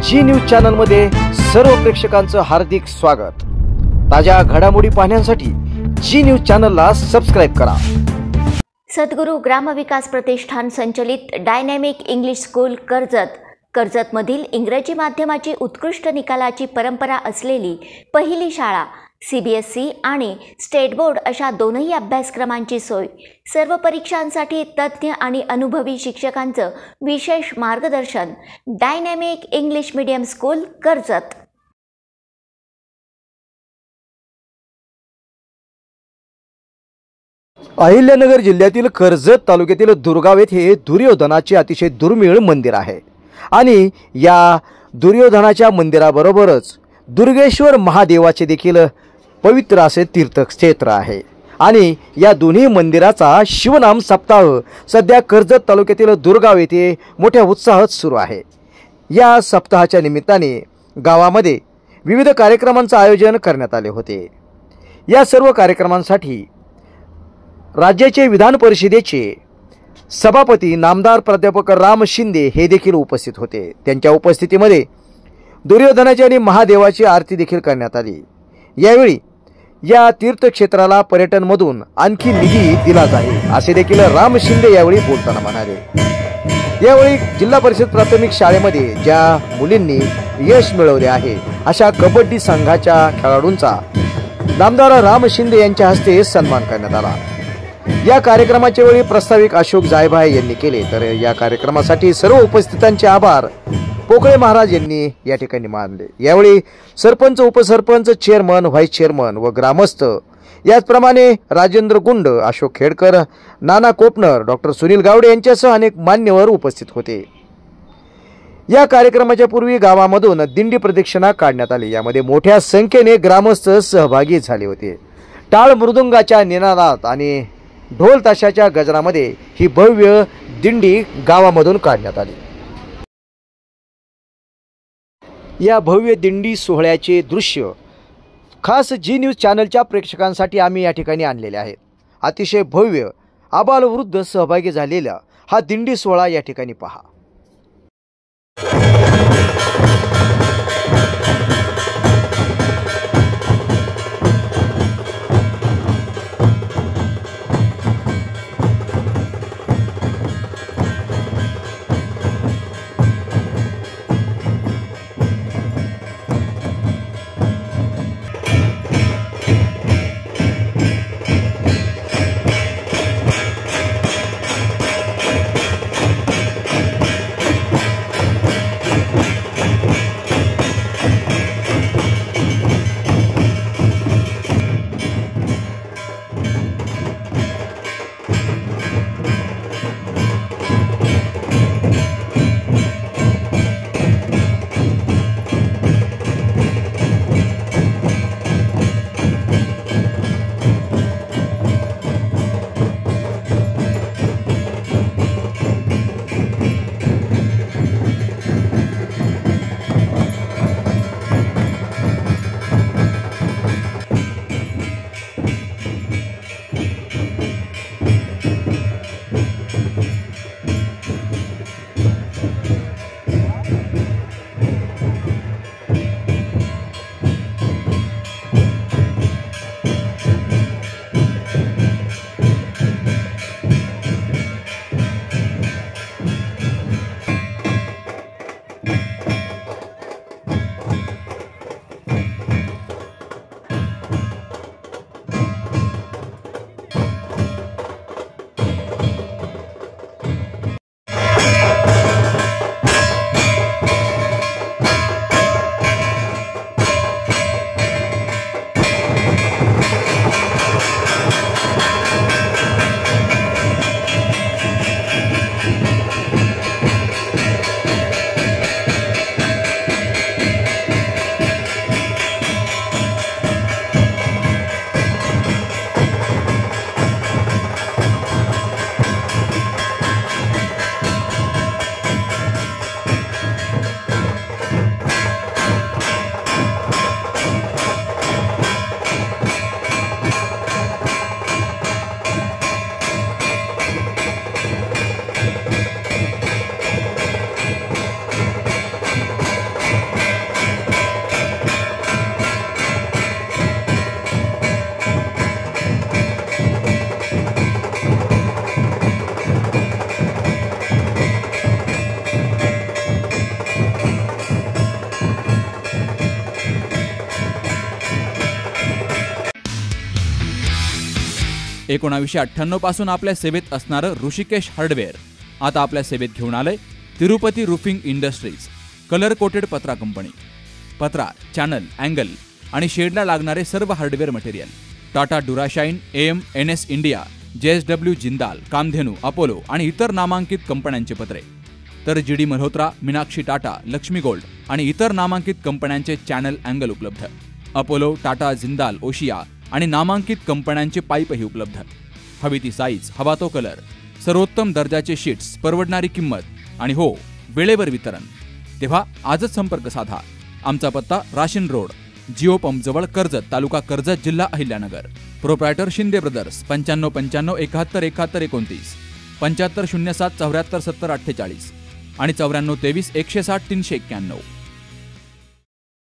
जी news channel मध्ये सर्व प्रेक्षकांचं हार्दिक स्वागत। ताज्या घडामोडी पाहण्यासाठी जी न्यूज चॅनलला सबस्क्राइब करा। सद्गुरू ग्रामविकास प्रतिष्ठान संचलित डायनॅमिक इंग्लिश स्कूल कर्जतमधील इंग्रजी माध्यमाची उत्कृष्ट निकालाची परंपरा असलेली पहिली शाळा CBSE आणि स्टेट बोर्ड अशा दोनही अभ्यासक्रमांची सोय, सर्व परीक्षांसाठी तज्ञ आणि अनुभवी शिक्षकांचं विशेष मार्गदर्शन। Dynamic English medium school Karjat. Ahilyanagar जिल्ह्यातील कर्जत तालुक्यातील दुर्गाव येथे दुर्योधनाचे अतिशय दुर्मिळ मंदिर आहे आणि या दुर्योधनाच्या मंदिराबरोबरच दुर्गेश्वर महादेवाचे देखील पवित्र असे तीर्थक्षेत्र आहे आणि या दोन्ही मंदिराचा शिवनाम सप्ताह सध्या कर्जत तालुक्यातील दुर्गाव येथे मोठ्या उत्साहात सुरू आहे। या सप्ताहाच्या निमित्ताने गावामध्ये विविध कार्यक्रमांचे आयोजन करण्यात आले होते। या सर्व कार्यक्रमांसाठी राज्याचे विधान परिषदेचे सभापती नामदार प्राध्यापक राम शिंदे हे देखील उपस्थित होते। त्यांच्या उपस्थितीमध्ये दुर्योधनाची आणि महादेवाची आरती देखील करण्यात आली। यावेळी या तीर्थक्षेत्राला पर्यटनमधून आणखी निधी दिला जाईल असे देखील राम शिंदे यावेळी बोलताना म्हणाले। यावेळी जिल्हा परिषद प्राथमिक शाळेमध्ये ज्या मुलींनी यश मिळवले आहे अशा कबड्डी संघाच्या खेळाडूंचा नामदार राम शिंदे यांच्या हस्ते सन्मान करण्यात आला। या कार्यक्रमाच्या वेळी प्रास्ताविक अशोक जायभाय यांनी केले, तर या कार्यक्रमासाठी सर्व उपस्थितांचे आभार पोकळे महाराज यांनी या ठिकाणी मानले। यावेळी सरपंच, उपसरपंच, चेअरमन, व्हाईस चेअरमन व ग्रामस्थ याचप्रमाणे राजेंद्र गुंड, अशोक खेडकर, नाना कोपनर, डॉक्टर सुनील गावडे यांच्यासह अनेक मान्यवर उपस्थित होते। या कार्यक्रमाच्या पूर्वी गावामधून दिंडी प्रदक्षिणा काढण्यात आली। यामध्ये मोठ्या संख्येने ग्रामस्थ सहभागी झाले होते। टाळ मृदुंगाच्या निनादात आणि ढोल ताशाच्या गजरामध्ये ही भव्य दिंडी गावामधून काढण्यात आली। या भव्य दिंडी सोहळ्याचे दृश्य खास जी न्यूज चॅनलच्या प्रेक्षकांसाठी आम्ही या ठिकाणी आणलेले आहेत। अतिशय भव्य आबालवृद्ध सहभागी झालेला हा दिंडी सोहळा या ठिकाणी पहा। 1998 पासून आपल्या सेवेत असणारं ऋषिकेश हार्डवेअर आता आपल्या सेवेत घेऊन आलंय Tirupati roofing industries, colour coated पत्रा कंपनी. पत्रा, चॅनल, अँगल आणि शेडला लागणारे सर्व hardware material. Tata Durashine, AM, NS India, JSW Jindal, Kamdhenu, Apollo आणि इतर नामांकित कंपन्यांचे पत्रे. तर GD मल्होत्रा, मीनाक्षी टाटा, लक्ष्मी गोल्ड आणि इतर नामांकित कंपन्यांचे चॅनल, अँगल उपलब्ध. अपोलो, टाटा, जिंदाल, ओशिया आणि नामांकित कंपन्यांचे पाईपही उपलब्ध. हवी ती साईज, हवा तो कलर, सर्वोत्तम दर्जाचे शीट्स, परवडणारी किंमत आणि हो, वेळेवर वितरण. तेव्हा आजच संपर्क साधा. आमचा पत्ता राशीन रोड, जिओ पंप जवळ, कर्जत, तालुका कर्जत, जिल्हा अहिल्यानगर. Proprietor Shinde brothers. 95 95 71 71 29, 75 07 74 70 48 आणि 94 23 160 391.